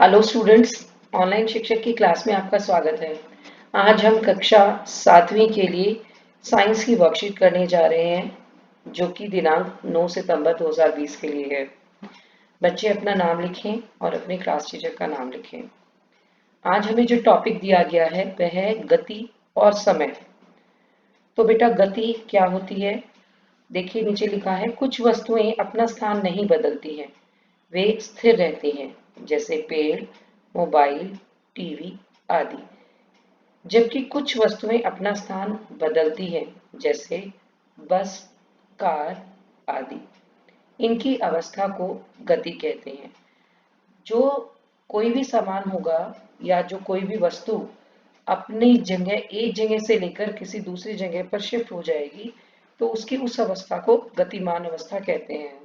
Hello students, online शिक्षक की class में आपका स्वागत है। आज हम कक्षा 7वीं के लिए साइंस की वर्कशीट करने जा रहे हैं, जो कि दिनांक 9 सितंबर 2020 के लिए है। बच्चे अपना नाम लिखें और अपने क्लास टीचर का नाम लिखें। आज हमें जो टॉपिक दिया गया है वह है गति और समय। तो बेटा, गति क्या होती है? देखिए, नीचे लिखा है कुछ वस्तुएं अपना स्थान नहीं बदलती हैं, वे स्थिर रहती हैं, जैसे पेड़, मोबाइल, टीवी आदि। जबकि कुछ वस्तुएं अपना स्थान बदलती हैं, जैसे बस, कार आदि। इनकी अवस्था को गति कहते हैं। जो कोई भी सामान होगा या जो कोई भी वस्तु अपनी जगह, एक जगह से लेकर किसी दूसरी जगह पर शिफ्ट हो जाएगी, तो उसकी उस अवस्था को गतिमान अवस्था कहते हैं।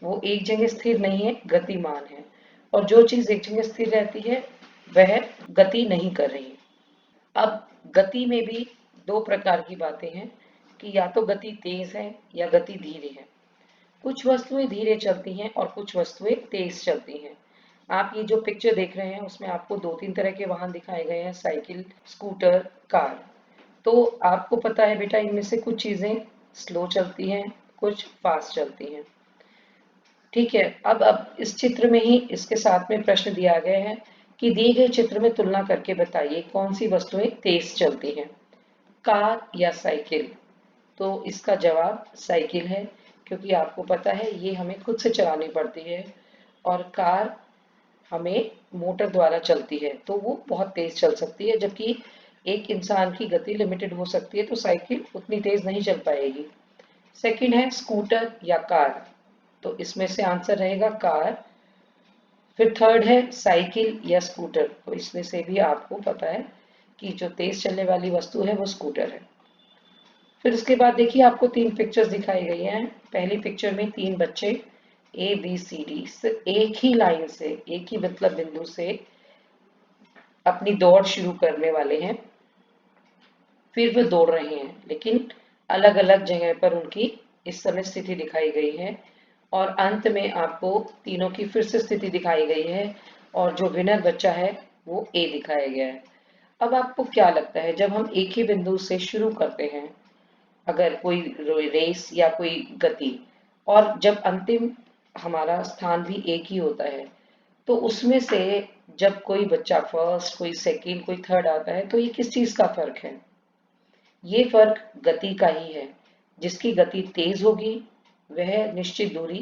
वो एक जगह स्थिर नहीं है, गतिमान है। और जो चीज एक जगह स्थिर रहती है वह गति नहीं कर रही। अब गति में भी दो प्रकार की बातें हैं कि या तो गति तेज है या गति धीरे है। कुछ वस्तुएं धीरे चलती हैं और कुछ वस्तुएं तेज चलती हैं। आप ये जो पिक्चर देख रहे हैं उसमें आपको दो तीन तरह के वाहन दिखाए गए हैं, साइकिल, स्कूटर, कार। तो आपको पता है बेटा, इनमें से कुछ चीजें स्लो चलती हैं, कुछ फास्ट चलती हैं। ठीक है। अब इस चित्र में ही इसके साथ में प्रश्न दिया गया है कि दिए गए चित्र में तुलना करके बताइए कौन सी वस्तुएं तेज चलती हैं, कार या साइकिल। तो इसका जवाब साइकिल है, क्योंकि आपको पता है ये हमें खुद से चलानी पड़ती है और कार हमें मोटर द्वारा चलती है, तो वो बहुत तेज चल सकती है। जबकि एक इंसान की गति लिमिटेड हो सकती है, तो साइकिल उतनी तेज नहीं चल पाएगी। सेकंड है स्कूटर या कार, तो इसमें से आंसर रहेगा कार। फिर थर्ड है साइकिल या स्कूटर, तो इसमें से भी आपको पता है कि जो तेज चलने वाली वस्तु है वो स्कूटर है। फिर उसके बाद देखिए, आपको तीन पिक्चर्स दिखाई गई हैं। पहली पिक्चर में तीन बच्चे ए बी सी डी एक ही लाइन से, एक ही मतलब बिंदु से अपनी दौड़ शुरू करने वाले हैं। फिर वे दौड़ रहे हैं, लेकिन अलग अलग जगह पर उनकी इस समय स्थिति दिखाई गई है। और अंत में आपको तीनों की फिर से स्थिति दिखाई गई है और जो विनर बच्चा है वो ए दिखाया गया है। अब आपको क्या लगता है, जब हम एक ही बिंदु से शुरू करते हैं, अगर कोई रेस या कोई गति, और जब अंतिम हमारा स्थान भी एक ही होता है, तो उसमें से जब कोई बच्चा फर्स्ट, कोई सेकंड, कोई थर्ड आता है, तो ये किस चीज का फर्क है? ये फर्क गति का ही है। जिसकी गति तेज होगी वह निश्चित दूरी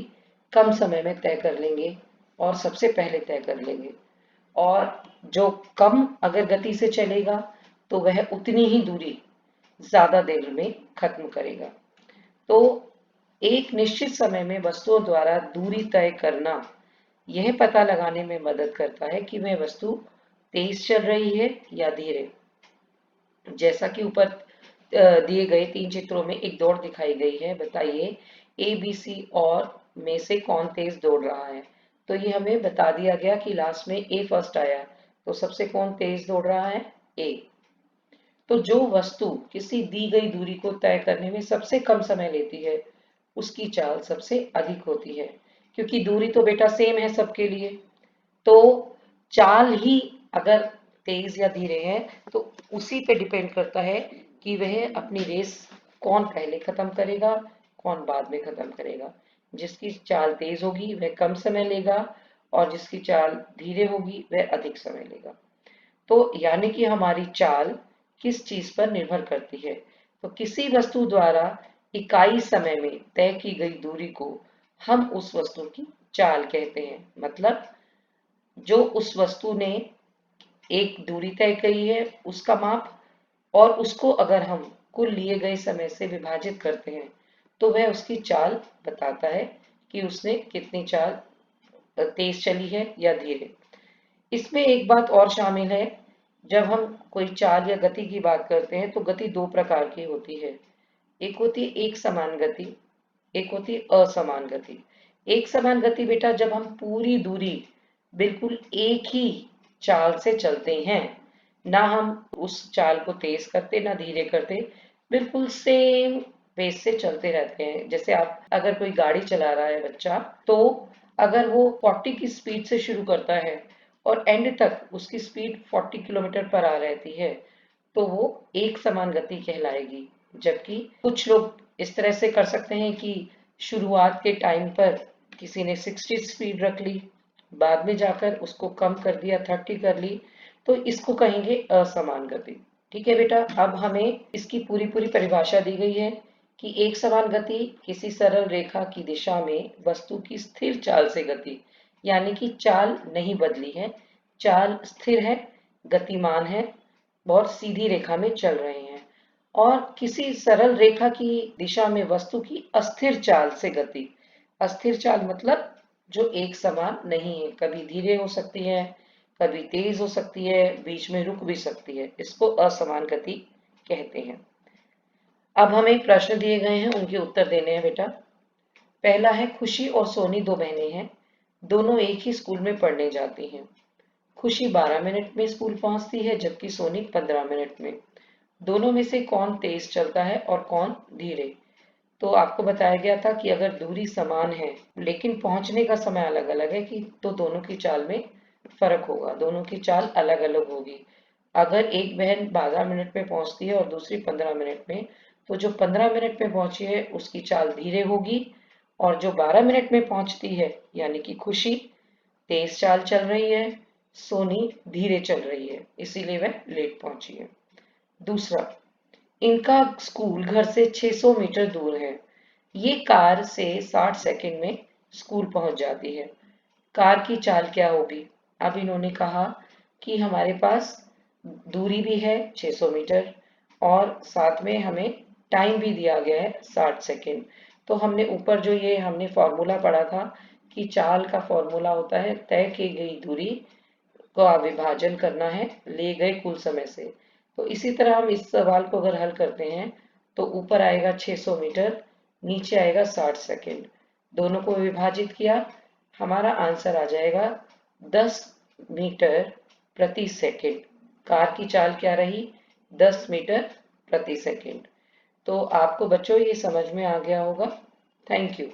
कम समय में तय कर लेंगे और सबसे पहले तय कर लेंगे। और जो कम अगर गति से चलेगा तो वह उतनी ही दूरी ज्यादा देर में खत्म करेगा। तो एक निश्चित समय में वस्तुओं द्वारा दूरी तय करना यह पता लगाने में मदद करता है कि वह वस्तु तेज चल रही है या धीरे। जैसा कि ऊपर दिए गए तीन चित्रों में एक दौड़ दिखाई गई है। बताइए ए बी सी और में से कौन तेज दौड़ रहा है? तो ये हमें बता दिया गया कि लास्ट में ए फर्स्ट आया, तो सबसे कौन तेज दौड़ रहा है? ए। तो जो वस्तु किसी दी गई दूरी को तय करने में सबसे कम समय लेती है उसकी चाल सबसे अधिक होती है, क्योंकि दूरी तो बेटा सेम है सबके लिए। तो चाल ही अगर तेज या धीरे है तो उसी पे डिपेंड करता है कि वह अपनी रेस कौन पहले खत्म करेगा, कौन बाद में खत्म करेगा। जिसकी चाल तेज होगी वह कम समय लेगा और जिसकी चाल धीरे होगी वह अधिक समय लेगा। तो यानी कि हमारी चाल किस चीज पर निर्भर करती है? तो किसी वस्तु द्वारा इकाई समय में तय की गई दूरी को हम उस वस्तु की चाल कहते हैं। मतलब जो उस वस्तु ने एक दूरी तय की है उसका माप, और उसको अगर हम कुल लिए गए समय से विभाजित करते हैं तो वह उसकी चाल बताता है कि उसने कितनी चाल तेज चली है या धीरे। इसमें एक बात और शामिल है, जब हम कोई चाल या गति की बात करते हैं तो गति दो प्रकार की होती है। एक होती है एक समान गति, एक होती है असमान गति। एक समान गति बेटा जब हम पूरी दूरी बिल्कुल एक ही चाल से चलते हैं, ना हम उस चाल को तेज करते ना धीरे करते, बिल्कुल सेम पेस से चलते रहते हैं। जैसे आप अगर कोई गाड़ी चला रहा है बच्चा, तो अगर वो 40 की स्पीड से शुरू करता है और एंड तक उसकी स्पीड 40 किलोमीटर पर आ रहती है तो वो एक समान गति कहलाएगी। जबकि कुछ लोग इस तरह से कर सकते हैं कि शुरुआत के टाइम पर किसी ने 60 स्पीड रख ली, बाद में जाकर उसको कम कर दिया, 30 कर ली, तो इसको कहेंगे असमान गति। ठीक है बेटा, अब हमें इसकी पूरी पूरी परिभाषा दी गई है कि एक समान गति किसी सरल रेखा की दिशा में वस्तु की स्थिर चाल से गति, यानी कि चाल नहीं बदली है, चाल स्थिर है, गतिमान है, बहुत सीधी रेखा में चल रहे हैं। और किसी सरल रेखा की दिशा में वस्तु की अस्थिर चाल से गति, अस्थिर चाल मतलब जो एक समान नहीं है, कभी धीरे हो सकती है, कभी तेज हो सकती है, बीच में रुक भी सकती है, इसको असमान गति कहते हैं। अब हमें प्रश्न दिए गए हैं, उनके उत्तर देने हैं बेटा। पहला है, खुशी और सोनी दो बहनें हैं, दोनों एक ही स्कूल में पढ़ने जाती हैं। खुशी 12 मिनट में स्कूल पहुंचती है जबकि सोनी 15 मिनट में। दोनों में से कौन तेज चलता है और कौन धीरे? तो आपको बताया गया था कि अगर दूरी समान है लेकिन पहुंचने का समय अलग अलग है कि तो दोनों की चाल में फर्क होगा, दोनों की चाल अलग अलग होगी। अगर एक बहन 12 मिनट में पहुंचती है और दूसरी 15 मिनट में, तो जो 15 मिनट में पहुंची है उसकी चाल धीरे होगी, और जो 12 मिनट में पहुंचती है यानी कि खुशी तेज चाल चल रही है, सोनी धीरे चल रही है, इसीलिए वह लेट पहुंची है। दूसरा, इनका स्कूल घर से 600 मीटर दूर है। ये कार से 60 सेकंड में स्कूल पहुंच जाती है। कार की चाल क्या होगी? अब इन्होंने कहा कि हमारे पास दूरी भी है 600 मीटर और साथ में हमें टाइम भी दिया गया है 60 सेकंड। तो हमने ऊपर जो ये हमने फॉर्मूला पढ़ा था कि चाल का फॉर्मूला होता है तय की गई दूरी का विभाजन करना है ले गए कुल समय से। तो इसी तरह हम इस सवाल को अगर हल करते हैं तो ऊपर आएगा 600 मीटर, नीचे आएगा 60 सेकंड, दोनों को विभाजित किया, हमारा आंसर आ जाएगा 10 मीटर प्रति सेकंड। कार की चाल क्या रही? 10 मीटर प्रति सेकंड। तो आपको बच्चों ये समझ में आ गया होगा। Thank you.